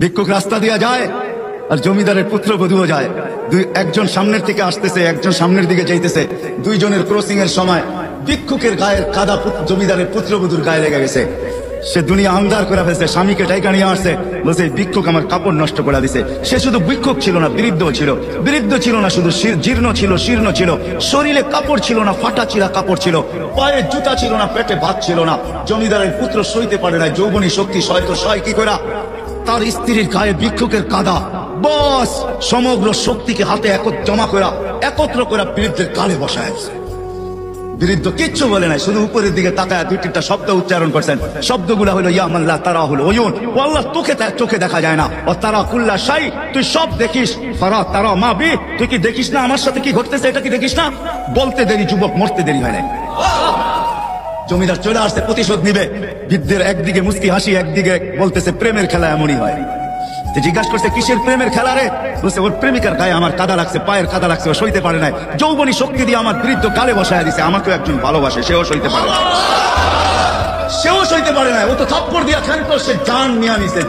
ভিক্ষুক রাস্তা দিয়া যায় আর জমিদারের পুত্রবধূও যায়। একজন সামনের থেকে আসতেছে, একজন সামনের দিকে যাইতেছে। দুইজনের ক্রসিং এর সময় ভিক্ষুকের গায়ের কাদা জমিদারের পুত্রবধূর গায়ে লেগে গেছে। সে দুনিয়া আন্ধার করে ফেলছে, স্বামীকে টাইকা নিয়ে আসছে, বলছে ভিক্ষুক আমার কাপড় নষ্ট করে দিছে। সে শুধু ভিক্ষুক ছিল না, বৃদ্ধ ছিল। বৃদ্ধ ছিল না শুধু, জীর্ণ ছিল, শীর্ণ ছিল। শরীরে কাপড় ছিল না, ফাটা চিরা কাপড় ছিল। পায়ে জুতা ছিল না, পেটে ভাত ছিল না। জমিদারের পুত্র সইতে পারে না, যৌবনী শক্তি সয় কি করে? তার স্ত্রীর গায়ে ভিক্ষুকের কাদা, বস সমগ্র শক্তিকে হাতে জমা করে একত্র করে বৃদ্ধের কালে বসায়। বৃদ্ধ কিচ্ছু বলে নাই, শুধু উপরের দিকে তাকায় দুই তিনটা শব্দ উচ্চারণ করছেন। শব্দগুলা হলো ইয়া মাল্লাহ তারা হলো ওয়ুন, ও আল্লাহ চোখে দেখা যায় না। ও তারা কুল্লা শাই, তুই সব দেখিস। ফারা তারা মা বি, তুই কি দেখিস না আমার সাথে কি ঘটতেছে? এটা কি দেখিস না? বলতে দেরি যুবক, মরতে দেরি হয় না। জমিদার চলে আসছে, প্রতিশোধ নিবে। বৃদ্ধের একদিকে মুস্কি হাসি, একদিকে বলতেছে প্রেমের খেলা এমনই হয়। জিজ্ঞাসা করছে কিসের প্রেমের খেলা রে? বলছে ওর প্রেমিকার গায়ে আমার কাদা লাগছে, পায়ের কাদা লাগছে, ও সইতে পারে নাই। যৌবনী শক্তি দিয়ে আমার বৃদ্ধ কালে বসায় দিছে। আমাকেও একজন ভালোবাসে, সেও সইতে পারে না। ও তো থাপ্পড় দিয়া খেলতো, সে জান নিয়ে নিছে।